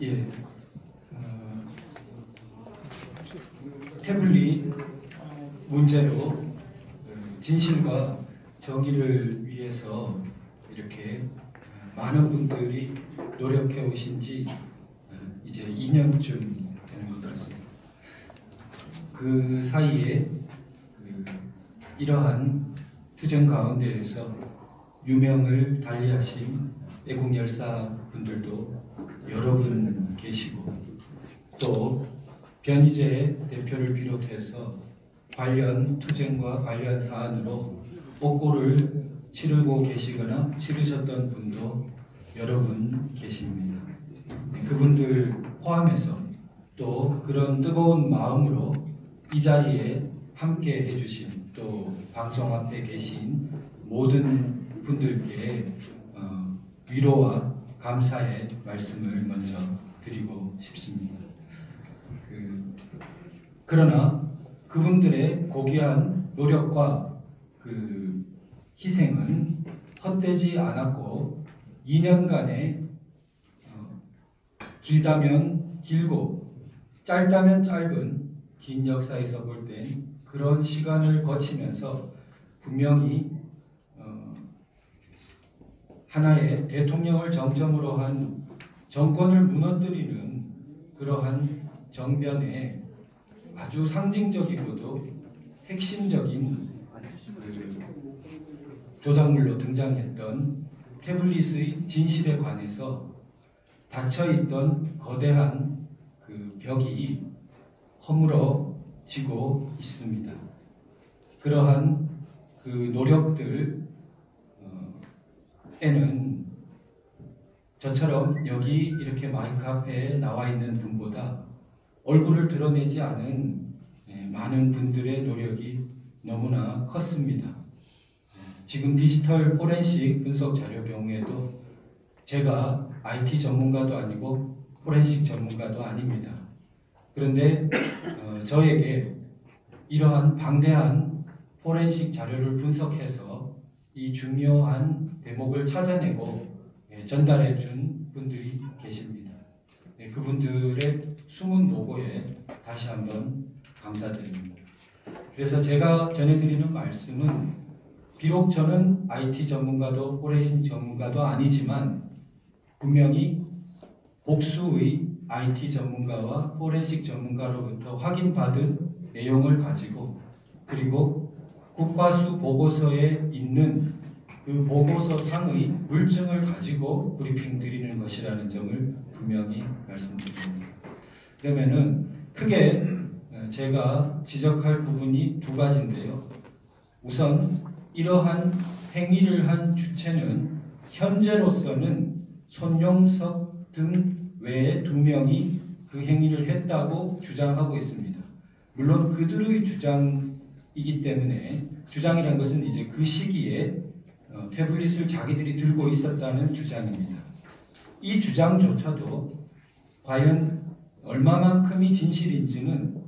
예, 태블릿 문제로 진실과 정의를 위해서 이렇게 많은 분들이 노력해 오신 지 이제 2년쯤 되는 것 같습니다. 그 사이에 이러한 투쟁 가운데에서 유명을 달리하신 애국열사 분들도 여러분 계시고, 또 변희재 대표를 비롯해서 관련 투쟁과 관련 사안으로 옥고를 치르고 계시거나 치르셨던 분도 여러분 계십니다. 그분들 포함해서 또 그런 뜨거운 마음으로 이 자리에 함께 해주신, 또 방송 앞에 계신 모든 분들께 위로와 감사의 말씀을 먼저 드리고 싶습니다. 그러나 그분들의 고귀한 노력과 희생은 헛되지 않았고, 2년간의 길다면 길고 짧다면 짧은 긴 역사에서 볼 땐 그런 시간을 거치면서 분명히 하나의 대통령을 정점으로 한 정권을 무너뜨리는 그러한 정변에 아주 상징적이고도 핵심적인 조작물로 등장했던 태블릿의 진실에 관해서 닫혀있던 거대한 그 벽이 허물어지고 있습니다. 그러한 그 노력들 에는 저처럼 여기 이렇게 마이크 앞에 나와 있는 분보다 얼굴을 드러내지 않은 많은 분들의 노력이 너무나 컸습니다. 지금 디지털 포렌식 분석 자료 경우에도 제가 IT 전문가도 아니고 포렌식 전문가도 아닙니다. 그런데 저에게 이러한 방대한 포렌식 자료를 분석해서 이 중요한 대목을 찾아내고 전달해 준 분들이 계십니다. 그분들의 숨은 노고에 다시 한번 감사드립니다. 그래서 제가 전해드리는 말씀은, 비록 저는 IT 전문가도 포렌식 전문가도 아니지만 분명히 복수의 IT 전문가와 포렌식 전문가로부터 확인받은 내용을 가지고, 그리고 국과수 보고서에 있는 그 보고서 상의 물증을 가지고 브리핑 드리는 것이라는 점을 분명히 말씀드립니다. 그러면은 크게 제가 지적할 부분이 두 가지인데요. 우선 이러한 행위를 한 주체는 현재로서는 손용석 등 외에 2명이 그 행위를 했다고 주장하고 있습니다. 물론 그들의 주장이기 때문에, 주장이란 것은 이제 그 시기에 태블릿을 자기들이 들고 있었다는 주장입니다. 이 주장조차도 과연 얼마만큼이 진실인지는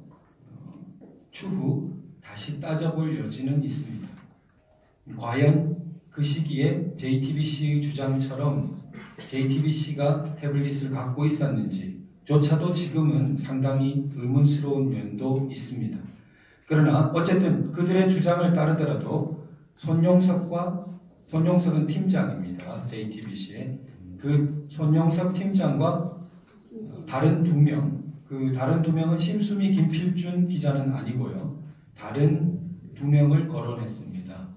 추후 다시 따져볼 여지는 있습니다. 과연 그 시기에 JTBC의 주장처럼 JTBC가 태블릿을 갖고 있었는지 조차도 지금은 상당히 의문스러운 면도 있습니다. 그러나 어쨌든 그들의 주장을 따르더라도 손용석은 팀장입니다. JTBC의 그 손용석 팀장과 다른 2명, 그 다른 2명은 심수미 김필준 기자는 아니고요. 다른 2명을 거론했습니다.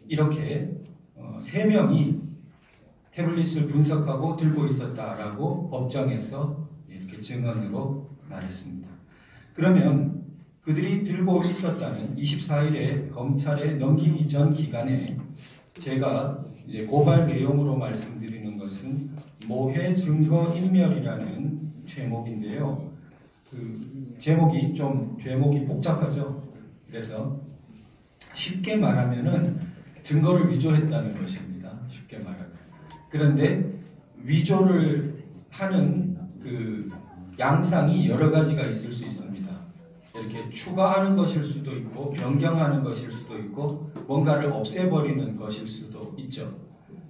이렇게 3명이 태블릿을 분석하고 들고 있었다라고 법정에서 이렇게 증언으로 말했습니다. 그러면 그들이 들고 있었다는 24일에 검찰에 넘기기 전 기간에 제가 이제 고발 내용으로 말씀드리는 것은 모해 증거 인멸이라는 제목인데요. 제목이 복잡하죠. 그래서 쉽게 말하면은 증거를 위조했다는 것입니다. 쉽게 말하면. 그런데 위조를 하는 그 양상이 여러 가지가 있을 수 있습니다. 이렇게 추가하는 것일 수도 있고, 변경하는 것일 수도 있고, 뭔가를 없애버리는 것일 수도 있죠.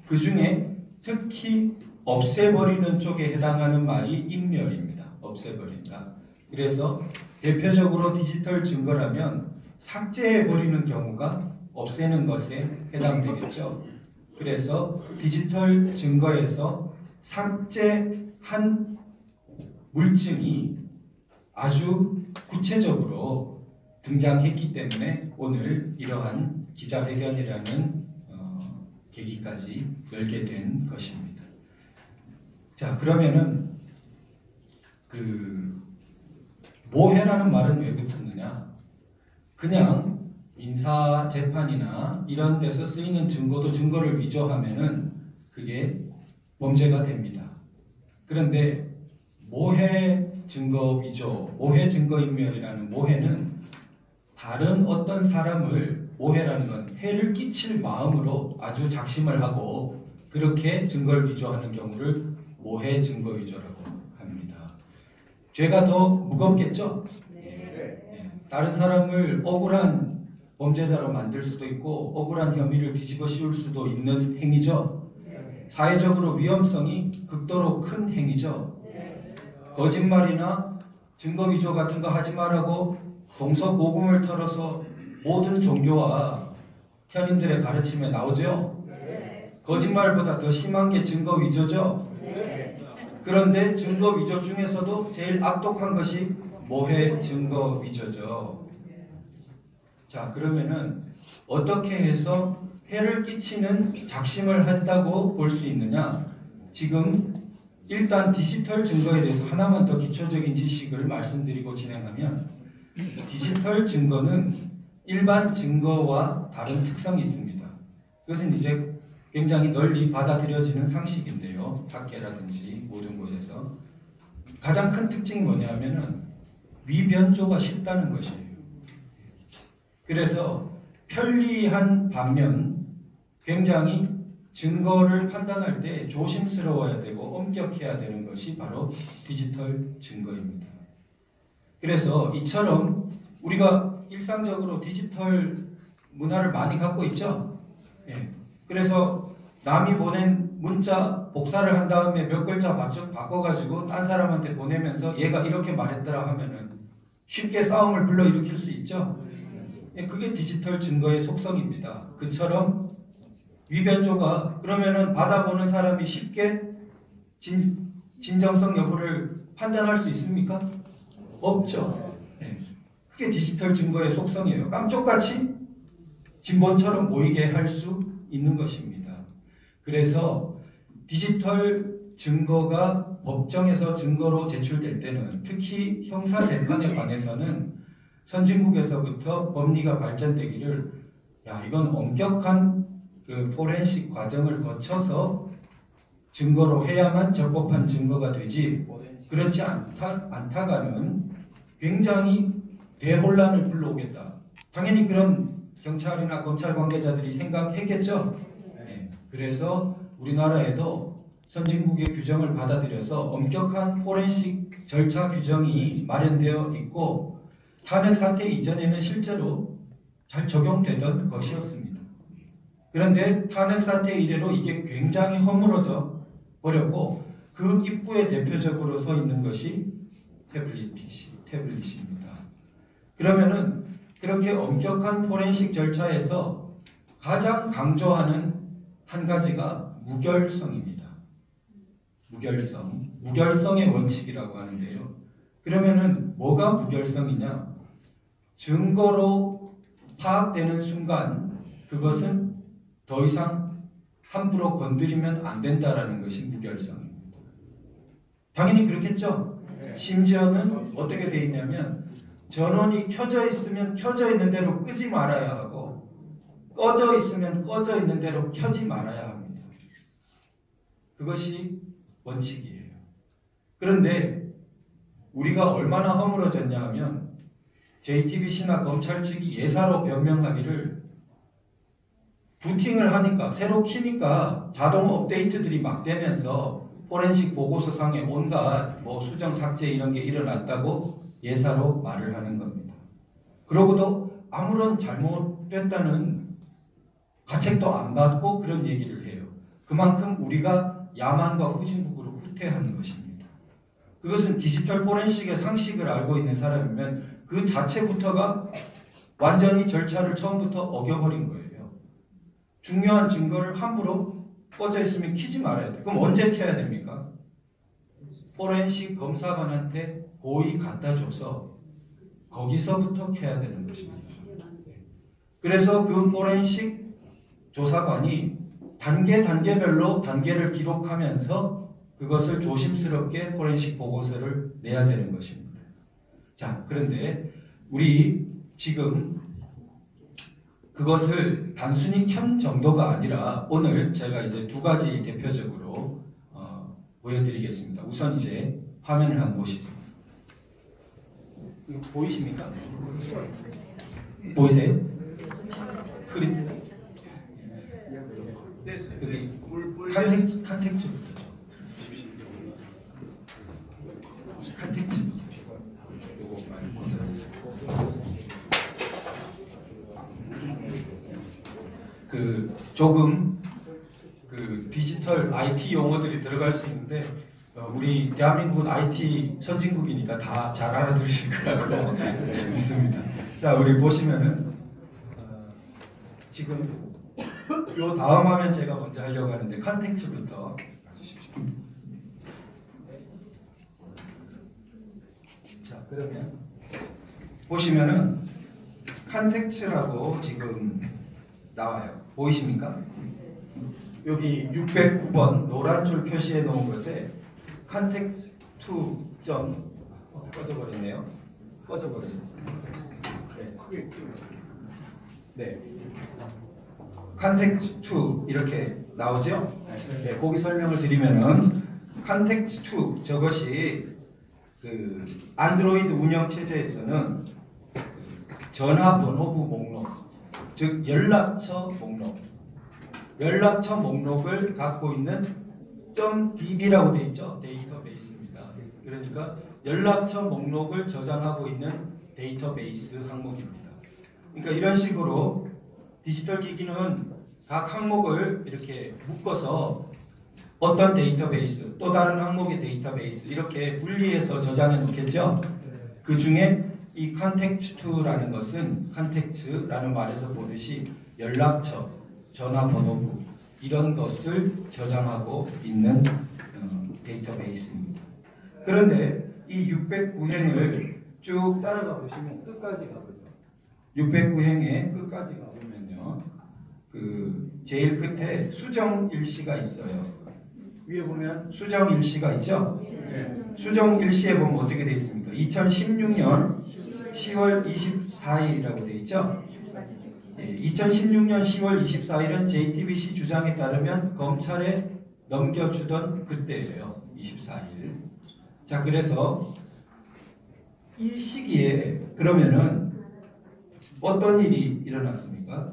그 중에 특히 없애버리는 쪽에 해당하는 말이 인멸입니다. 없애버린다. 그래서 대표적으로 디지털 증거라면 삭제해버리는 경우가 없애는 것에 해당되겠죠. 그래서 디지털 증거에서 삭제한 물증이 아주 구체적으로 등장했기 때문에 오늘 이러한 기자회견이라는 계기까지 열게 된 것입니다. 자, 그러면은 모해라는 말은 왜 붙었느냐? 그냥 민사 재판이나 이런 데서 쓰이는 증거도 증거를 위조하면은 그게 범죄가 됩니다. 그런데 모해 증거 위조, 모해 증거 인멸이라는 모해는 다른 어떤 사람을 모해라는 건 해를 끼칠 마음으로 아주 작심을 하고 그렇게 증거를 위조하는 경우를 모해 증거 위조라고 합니다. 죄가 더 무겁겠죠? 네. 다른 사람을 억울한 범죄자로 만들 수도 있고 억울한 혐의를 뒤집어 씌울 수도 있는 행위죠. 사회적으로 위험성이 극도로 큰 행위죠. 거짓말이나 증거 위조 같은 거 하지 말라고 동서고금을 털어서 모든 종교와 현인들의 가르침에 나오죠. 거짓말보다 더 심한 게 증거 위조죠. 그런데 증거 위조 중에서도 제일 악독한 것이 모해 증거 위조죠. 자, 그러면은 어떻게 해서 해를 끼치는 작심을 했다고 볼 수 있느냐? 지금 일단 디지털 증거에 대해서 하나만 더 기초적인 지식을 말씀드리고 진행하면 디지털 증거는 일반 증거와 다른 특성이 있습니다. 그것은 이제 굉장히 널리 받아들여지는 상식인데요. 학계라든지 모든 곳에서 가장 큰 특징이 뭐냐면은 위변조가 쉽다는 것이에요. 그래서 편리한 반면 굉장히 증거를 판단할 때 조심스러워야 되고 엄격해야 되는 것이 바로 디지털 증거입니다. 그래서 이처럼 우리가 일상적으로 디지털 문화를 많이 갖고 있죠. 예. 그래서 남이 보낸 문자 복사를 한 다음에 몇 글자 바꿔가지고 딴 사람한테 보내면서 얘가 이렇게 말했더라 하면은 쉽게 싸움을 불러일으킬 수 있죠. 예, 그게 디지털 증거의 속성입니다. 그처럼 위변조가 그러면은 받아보는 사람이 쉽게 진정성 여부를 판단할 수 있습니까? 없죠. 네. 그게 디지털 증거의 속성이에요. 깜쪽같이 진본처럼 보이게 할 수 있는 것입니다. 그래서 디지털 증거가 법정에서 증거로 제출될 때는 특히 형사재판에 관해서는 선진국에서부터 법리가 발전되기를 이건 엄격한 포렌식 과정을 거쳐서 증거로 해야만 적법한 증거가 되지 그렇지 않다가는 굉장히 대혼란을 불러오겠다. 당연히 그런 경찰이나 검찰 관계자들이 생각했겠죠. 네. 그래서 우리나라에도 선진국의 규정을 받아들여서 엄격한 포렌식 절차 규정이 마련되어 있고 탄핵 사태 이전에는 실제로 잘 적용되던 것이었습니다. 그런데 탄핵 사태 이래로 이게 굉장히 허물어져 버렸고 그 입구에 대표적으로 서 있는 것이 태블릿입니다. 그러면은 그렇게 엄격한 포렌식 절차에서 가장 강조하는 한 가지가 무결성입니다. 무결성의 원칙이라고 하는데요. 그러면은 뭐가 무결성이냐? 증거로 파악되는 순간 그것은 더 이상 함부로 건드리면 안 된다라는 것이 무결성입니다. 당연히 그렇겠죠. 심지어는 어떻게 돼 있냐면 전원이 켜져 있으면 켜져 있는 대로 끄지 말아야 하고 꺼져 있으면 꺼져 있는 대로 켜지 말아야 합니다. 그것이 원칙이에요. 그런데 우리가 얼마나 허물어졌냐 하면 JTBC나 검찰 측이 예사로 변명하기를 부팅을 하니까 새로 키니까 자동 업데이트들이 막 되면서 포렌식 보고서상에 온갖 수정 삭제 이런 게 일어났다고 예사로 말을 하는 겁니다. 그러고도 아무런 잘못됐다는 가책도 안 받고 그런 얘기를 해요. 그만큼 우리가 야만과 후진국으로 후퇴하는 것입니다. 그것은 디지털 포렌식의 상식을 알고 있는 사람이면 그 자체부터가 완전히 절차를 처음부터 어겨버린 거예요. 중요한 증거를 함부로 꽂아 있으면 키지 말아야 돼요. 그럼 언제 켜야 됩니까? 포렌식 검사관한테 고의 갖다 줘서 거기서부터 켜야 되는 것입니다. 그래서 그 포렌식 조사관이 단계별로 단계를 기록하면서 그것을 조심스럽게 포렌식 보고서를 내야 되는 것입니다. 자, 그런데 우리 지금 그것을 단순히 켠 정도가 아니라 오늘 제가 이제 두 가지 대표적으로 보여드리겠습니다. 우선 이제 화면을 한번 보시죠. 이거 보이십니까? 보이세요? 흐릿. 여기 컨텍스트부터죠. 컨텍스트부터. 조금 디지털 IT 용어들이 들어갈 수 있는데 우리 대한민국은 IT 선진국이니까 다 잘 알아들으실 거라고 믿습니다. 자, 우리 보시면은 지금 요 다음 화면 제가 먼저 하려고 하는데 컨텍스트부터 봐주십시오. 자, 그러면 보시면은 컨텍스트라고 지금 나와요. 보이십니까? 여기 609번 노란 줄 표시해 놓은 것에 컨텍스트 2. 꺼져버렸네요. 꺼져버렸어요. 네. 컨텍스트 2 이렇게 나오죠? 네, 거기 설명을 드리면은 컨텍스트 2 저것이 그 안드로이드 운영 체제에서는 전화번호부 목록, 즉 연락처 목록, 연락처 목록을 갖고 있는 .db라고 되어 있죠. 데이터베이스입니다. 그러니까 연락처 목록을 저장하고 있는 데이터베이스 항목입니다. 그러니까 이런 식으로 디지털 기기는 각 항목을 이렇게 묶어서 어떤 데이터베이스, 또 다른 항목의 데이터베이스 이렇게 분리해서 저장해 놓겠죠. 그 중에 이 컨텍스트라는 것은 컨텍스트라는 말에서 보듯이 연락처, 전화번호부 이런 것을 저장하고 있는 데이터베이스입니다. 그런데 이 609행을 쭉 따라가 보시면 끝까지 가보죠. 609행의 끝까지 가보면요, 그 제일 끝에 수정 일시가 있어요. 위에 보면 수정 일시가 있죠. 네. 수정 일시에 보면 어떻게 되어 있습니까? 2016년 10월 24일이라고 되어 있죠. 2016년 10월 24일은 JTBC 주장에 따르면 검찰에 넘겨주던 그때예요. 24일. 자, 그래서 이 시기에 그러면은 어떤 일이 일어났습니까?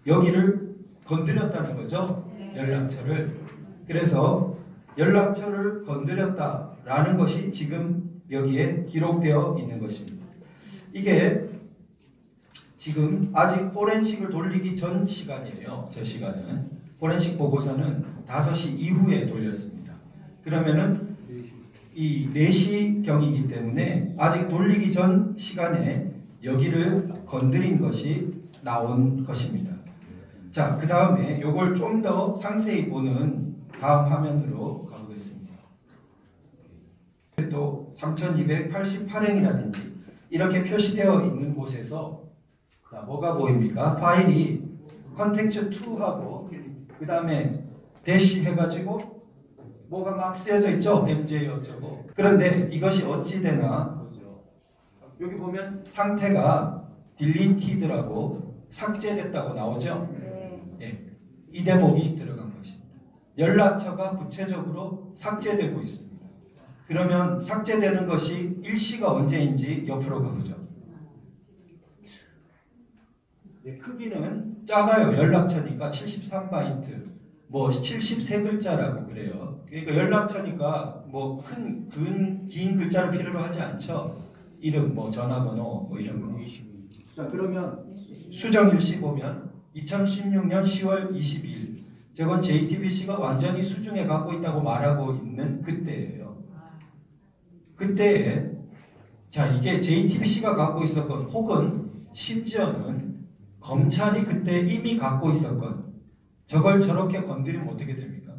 여기를 건드렸다는 거죠. 연락처를. 그래서 연락처를 건드렸다라는 것이 지금 여기에 기록되어 있는 것입니다. 이게 지금 아직 포렌식을 돌리기 전 시간이에요. 저 시간은. 포렌식 보고서는 5시 이후에 돌렸습니다. 그러면은 이 4시경이기 때문에 아직 돌리기 전 시간에 여기를 건드린 것이 나온 것입니다. 자, 그 다음에 요걸 좀 더 상세히 보는 다음 화면으로 가보겠습니다. 또 3288행이라든지 이렇게 표시되어 있는 곳에서 자, 뭐가 보입니까? 파일이 컨텍스트2하고 그 다음에 대시 해가지고 뭐가 막 쓰여져 있죠? MJ 어쩌고. 그런데 이것이 어찌 되나 보죠. 여기 보면 상태가 딜리티드라고 삭제됐다고 나오죠? 네. 이 대목이 들어간 것입니다. 연락처가 구체적으로 삭제되고 있습니다. 그러면 삭제되는 것이 일시가 언제인지 옆으로 가보죠. 네, 크기는 작아요. 연락처니까 73바이트, 뭐 73글자라고 그래요. 그러니까 연락처니까 뭐 긴 글자를 필요로 하지 않죠. 이름, 뭐 전화번호, 뭐 이런 거. 자, 그러면 수정 일시 보면 2016년 10월 22일 저건 JTBC가 완전히 수중에 갖고 있다고 말하고 있는 그때예요. 그때에 자 이게 JTBC가 갖고 있었건 혹은 심지어는 검찰이 그때 이미 갖고 있었건 저걸 저렇게 건드리면 어떻게 됩니까?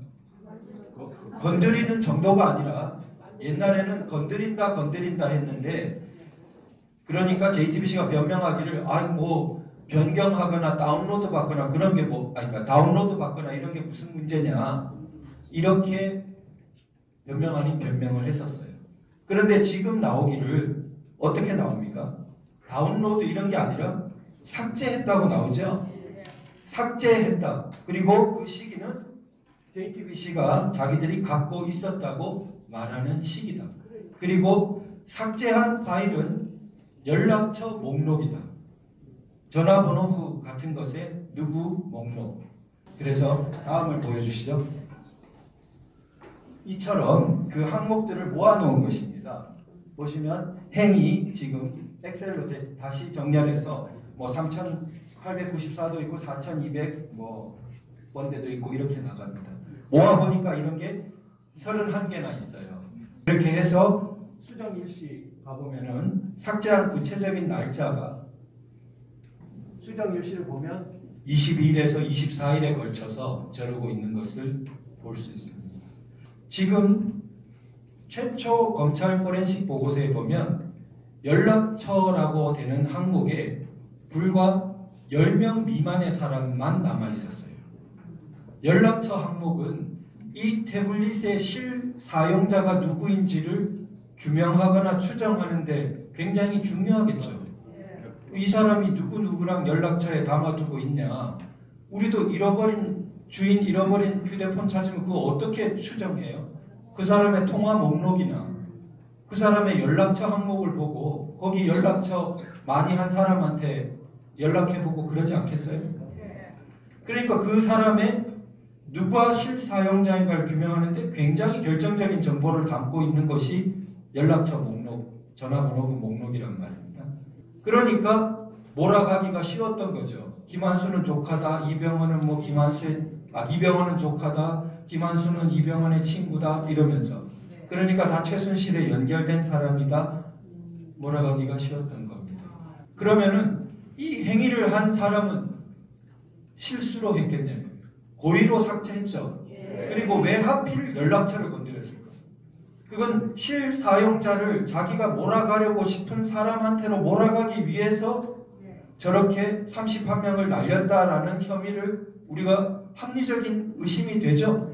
건드리는 정도가 아니라 옛날에는 건드린다 했는데 그러니까 JTBC가 변명하기를 뭐 변경하거나 다운로드 받거나 그런 게 그러니까 다운로드 받거나 이런 게 무슨 문제냐 이렇게 변명 아닌 변명을 했었어요. 그런데 지금 나오기를 어떻게 나옵니까? 다운로드 이런 게 아니라 삭제했다고 나오죠. 삭제했다. 그리고 그 시기는 JTBC가 자기들이 갖고 있었다고 말하는 시기다. 그리고 삭제한 파일은 연락처 목록이다. 전화번호 같은 것에 누구 목록. 그래서 다음을 보여주시죠. 이처럼 그 항목들을 모아놓은 것입니다. 보시면 행이 지금 엑셀로 다시 정렬해서 뭐 3894도 있고 4200 번대도 있고 이렇게 나갑니다. 모아보니까 이런 게 31개나 있어요. 이렇게 해서 수정 일시 가보면은 삭제한 구체적인 날짜가 수정 일시를 보면 22일에서 24일에 걸쳐서 저러고 있는 것을 볼 수 있습니다. 지금 최초 검찰 포렌식 보고서에 보면 연락처라고 되는 항목에 불과 10명 미만의 사람만 남아 있었어요. 연락처 항목은 이 태블릿의 실사용자가 누구인지를 규명하거나 추정하는데 굉장히 중요하겠죠. 이 사람이 누구랑 연락처에 담아두고 있냐. 우리도 주인 잃어버린 휴대폰 찾으면 그거 어떻게 추정해요? 그 사람의 통화 목록이나 그 사람의 연락처 항목을 보고 거기 연락처 많이 한 사람한테 연락해보고 그러지 않겠어요? 그러니까 그 사람의 누가 실사용자인가를 규명하는데 굉장히 결정적인 정보를 담고 있는 것이 연락처 목록, 전화번호 목록이란 말입니다. 그러니까 몰아가기가 쉬웠던 거죠. 김한수는 조카다. 이병헌은 이병헌은 조카다. 김한수는 이병헌의 친구다. 이러면서. 그러니까 다 최순실에 연결된 사람이다. 몰아가기가 쉬웠던 겁니다. 그러면은 이 행위를 한 사람은 실수로 했겠냐고요. 고의로 삭제했죠. 그리고 왜 하필 연락처를 건드렸을까? 그건 실사용자를 자기가 몰아가려고 싶은 사람한테로 몰아가기 위해서 저렇게 31명을 날렸다라는 혐의를 우리가 합리적인 의심이 되죠.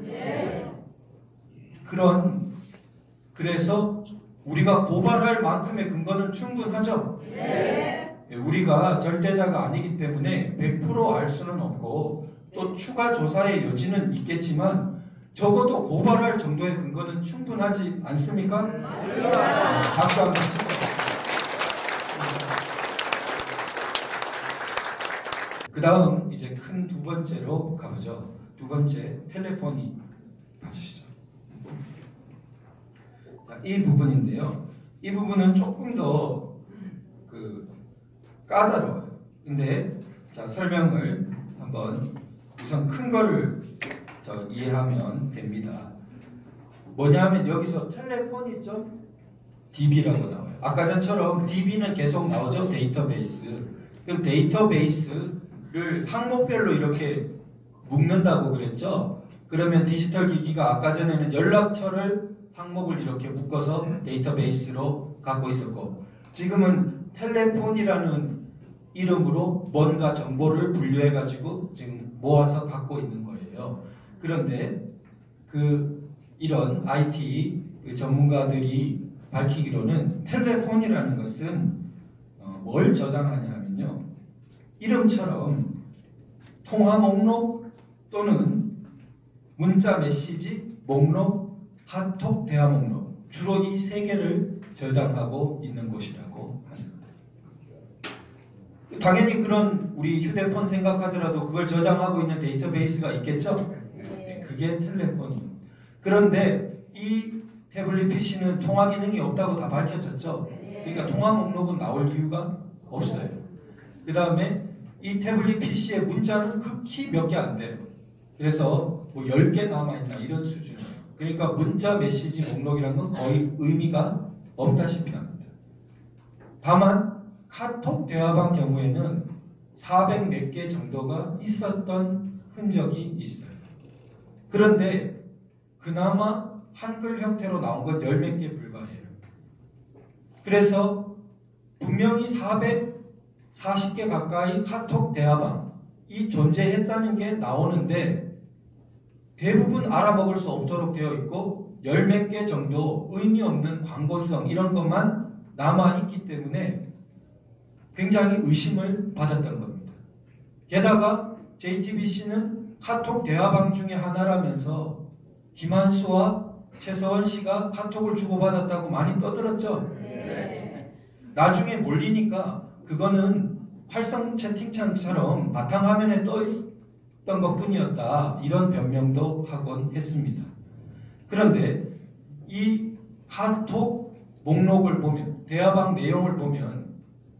그래서 우리가 고발할 만큼의 근거는 충분하죠. 우리가 절대자가 아니기 때문에 100% 알 수는 없고 또 추가 조사의 여지는 있겠지만 적어도 고발할 정도의 근거는 충분하지 않습니까? 박수 한번 치세요. 그 다음 이제 큰 두 번째로 가보죠. 두 번째 텔레폰이 봐주시죠. 이 부분인데요. 이 부분은 조금 더 까다로워요. 근데 자 설명을 한번 우선 큰 거를 이해하면 됩니다. 뭐냐면 여기서 텔레폰 있죠? DB라고 나와요. 아까 전처럼 DB는 계속 나오죠. 데이터베이스. 그럼 데이터베이스를 항목별로 이렇게 묶는다고 그랬죠. 그러면 디지털 기기가 아까 전에는 연락처를 항목을 이렇게 묶어서 데이터베이스로 갖고 있었고 지금은 텔레폰이라는 이름으로 뭔가 정보를 분류해가지고 지금 모아서 갖고 있는 거예요. 그런데 이런 IT 전문가들이 밝히기로는 텔레폰이라는 것은 뭘 저장하냐 하면요. 이름처럼 통화 목록 또는 문자 메시지 목록, 카톡 대화 목록 주로 이 세 개를 저장하고 있는 곳이라고 합니다. 당연히 그런 우리 휴대폰 생각하더라도 그걸 저장하고 있는 데이터베이스가 있겠죠? 그게 텔레폰입니다. 그런데 이 태블릿 PC는 통화 기능이 없다고 다 밝혀졌죠? 그러니까 통화 목록은 나올 이유가 없어요. 그 다음에 이 태블릿 PC의 문자는 극히 몇 개 안 돼요. 그래서 뭐 10개 남아있나 이런 수준이에요. 그러니까 문자 메시지 목록이라는 건 거의 의미가 없다시피 합니다. 다만 카톡 대화방 경우에는 400 몇 개 정도가 있었던 흔적이 있어요. 그런데 그나마 한글 형태로 나온 건 10몇 개 불과해요. 그래서 분명히 440개 가까이 카톡 대화방이 존재했다는 게 나오는데 대부분 알아먹을 수 없도록 되어 있고 10몇 개 정도 의미 없는 광고성 이런 것만 남아있기 때문에 굉장히 의심을 받았던 겁니다. 게다가 JTBC는 카톡 대화방 중에 하나라면서 김한수와 최서원 씨가 카톡을 주고받았다고 많이 떠들었죠. 네. 나중에 몰리니까 그거는 활성 채팅창처럼 바탕화면에 떠 있었던 것뿐이었다. 이런 변명도 하곤 했습니다. 그런데 이 카톡 목록을 보면 대화방 내용을 보면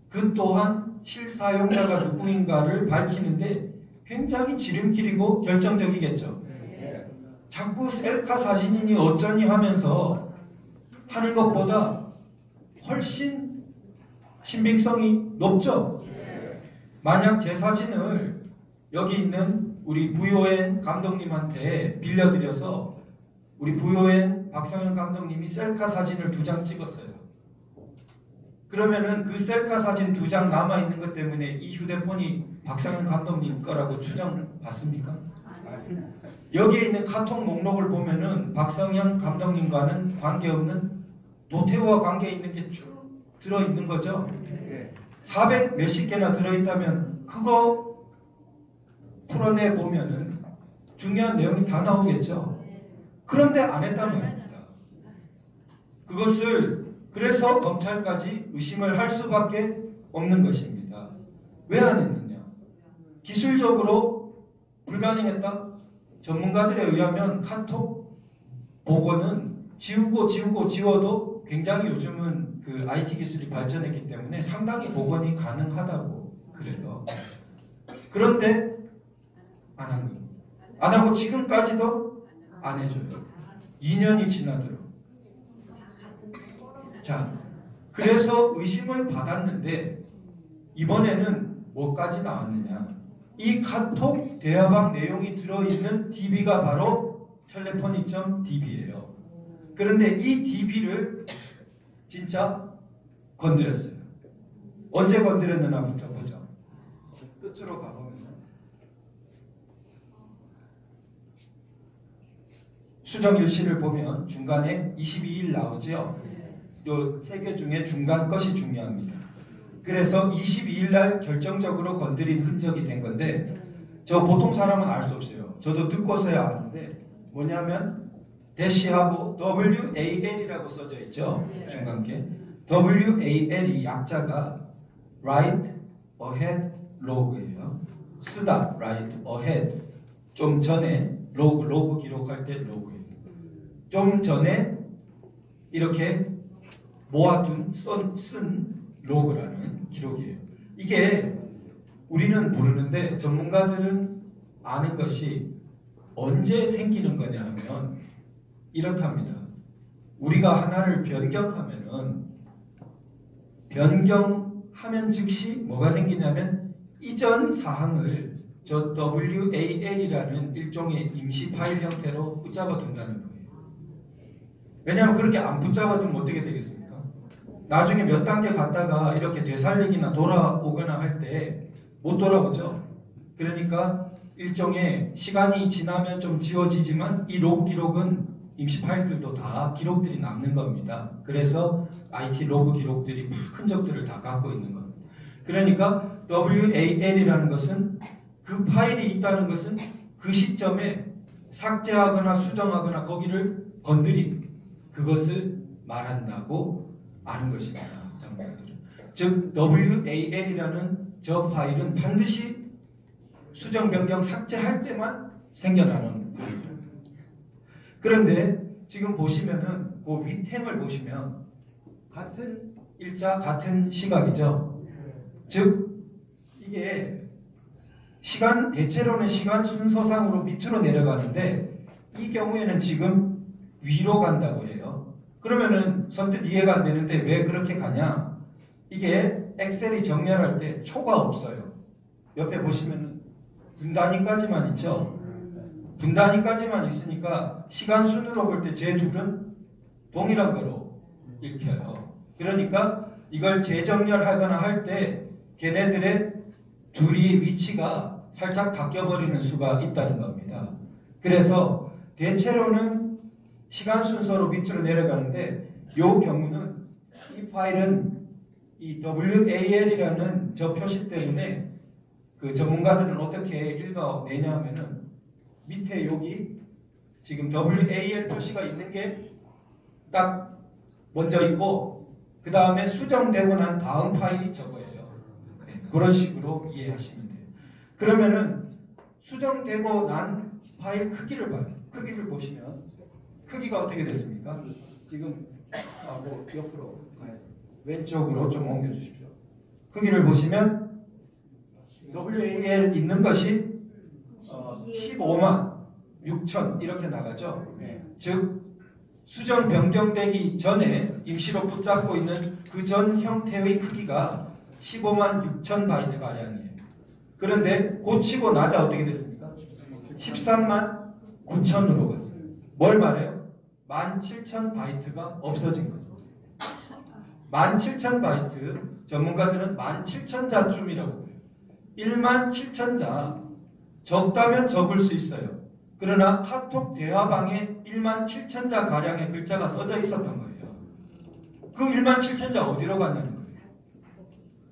그 또한 실사용자가 누구인가를 밝히는데 굉장히 지름길이고 결정적이겠죠. 자꾸 셀카 사진이니 어쩌니 하면서 하는 것보다 훨씬 신빙성이 높죠. 만약 제 사진을 여기 있는 우리 VON 감독님한테 빌려드려서 우리 VON 박성현 감독님이 셀카 사진을 2장 찍었어요. 그러면은 그 셀카 사진 2장 남아있는 것 때문에 이 휴대폰이 박성현 감독님 거라고 추정받습니까? 여기에 있는 카톡 목록을 보면은 박성현 감독님과는 관계없는 도태우와 관계 있는 게 쭉 들어있는 거죠. 400 몇십 개나 들어있다면 그거 풀어내 보면은 중요한 내용이 다 나오겠죠. 그런데 안 했다는 겁니다. 그것을 그래서 검찰까지 의심을 할 수밖에 없는 것입니다. 왜 안 했느냐? 기술적으로 불가능했다? 전문가들에 의하면 카톡 복원은 지워도 굉장히 요즘은 그 IT 기술이 발전했기 때문에 상당히 복원이 가능하다고 그래요. 그런데 안 한 겁니다. 안 하고 지금까지도 안 해줘요. 2년이 지나도록. 자, 그래서 의심을 받았는데 이번에는 뭐까지 나왔느냐? 이 카톡 대화방 내용이 들어있는 DB가 바로 텔레포니.db예요. 그런데 이 DB를 진짜 건드렸어요. 언제 건드렸느냐부터 보죠. 끝으로 가보면 수정 일시를 보면 중간에 22일 나오죠. 요 세 개 중에 중간 것이 중요합니다. 그래서 22일 날 결정적으로 건드린 흔적이 된 건데 저 보통 사람은 알 수 없어요. 저도 듣고서야 아는데 뭐냐면 대시하고 WAL이라고 써져 있죠. 중간께 WAL이 약자가 Write Ahead Log예요. 쓰다 Write Ahead 좀 전에 로그 기록할 때 로그예요. 좀 전에 이렇게 모아둔 쓴 로그라는 기록이에요. 이게 우리는 모르는데 전문가들은 아는 것이 언제 생기는 거냐 하면 이렇답니다. 우리가 하나를 변경하면 즉시 뭐가 생기냐면 이전 사항을 저 WAL이라는 일종의 임시 파일 형태로 붙잡아 둔다는 거예요. 왜냐하면 그렇게 안 붙잡아 두면 어떻게 되겠습니까? 나중에 몇 단계 갔다가 이렇게 되살리기나 돌아오거나 할 때 못 돌아오죠. 그러니까 일종의 시간이 지나면 좀 지워지지만 이 로그 기록은 임시 파일들도 다 기록들이 남는 겁니다. 그래서 IT 로그 기록들이 흔적들을 다 갖고 있는 겁니다. 그러니까 WAL이라는 것은 그 파일이 있다는 것은 그 시점에 삭제하거나 수정하거나 거기를 건드림 그것을 말한다고 아는 것입니다. 전문가들은. 즉 WAL이라는 저 파일은 반드시 수정, 변경, 삭제할 때만 생겨나는 파일입니다. 그런데 지금 보시면은 그 윗행을 보시면 같은 일자, 같은 시각이죠. 즉 이게 대체로는 시간 순서상으로 밑으로 내려가는데 이 경우에는 지금 위로 간다고 해요. 그러면은 선뜻 이해가 안 되는데 왜 그렇게 가냐? 이게 엑셀이 정렬할 때 초가 없어요. 옆에 보시면 분단위까지만 있죠. 분단위까지만 있으니까 시간 순으로 볼 때 제 둘은 동일한 거로 읽혀요. 그러니까 이걸 재정렬하거나 할 때 걔네들의 둘이 위치가 살짝 바뀌어버리는 수가 있다는 겁니다. 그래서 대체로는 시간 순서로 밑으로 내려가는데 이 경우는 이 파일은 이 WAL이라는 저 표시 때문에 그 전문가들은 어떻게 읽어내냐면은 밑에 여기 지금 WAL 표시가 있는 게 딱 먼저 있고 그 다음에 수정되고 난 다음 파일이 저거예요. 네, 그런 식으로 이해하시면 돼요. 그러면은 수정되고 난 파일 크기를 봐요. 크기를 보시면 크기가 어떻게 됐습니까? 지금 뭐 옆으로 왼쪽으로 좀 옮겨주십시오. 크기를 보시면 WAL 있는 것이 15만 6천 이렇게 나가죠. 즉 수정 변경되기 전에 임시로 붙잡고 있는 그 전 형태의 크기가 15만 6천 바이트 가량이에요. 그런데 고치고 나자 어떻게 됐습니까? 13만 9천으로 갔어요. 뭘 말해요? 17,000 바이트가 없어진 거죠. 17,000 바이트 전문가들은 17,000자쯤이라고 해요. 17,000자 적다면 적을 수 있어요. 그러나 카톡 대화방에 17,000자 가량의 글자가 써져 있었던 거예요. 그 17,000자 어디로 갔냐는 거예요.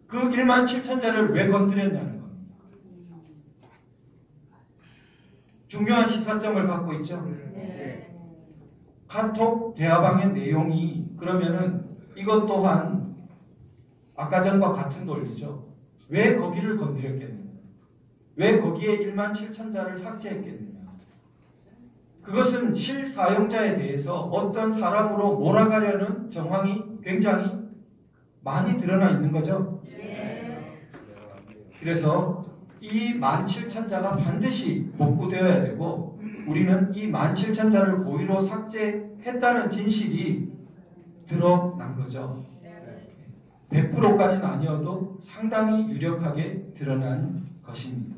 그 17,000자를 왜 건드렸냐는 겁니다. 중요한 시사점을 갖고 있죠. 네. 카톡 대화방의 내용이 그러면은 이것 또한 아까 전과 같은 논리죠. 왜 거기를 건드렸겠느냐? 왜 거기에 17,000자를 삭제했겠느냐? 그것은 실사용자에 대해서 어떤 사람으로 몰아가려는 정황이 굉장히 많이 드러나 있는 거죠. 그래서 이 17,000자가 반드시 복구되어야 되고 우리는 이 17,000자를 고의로 삭제했다는 진실이 드러난 거죠. 100%까지는 아니어도 상당히 유력하게 드러난 것입니다.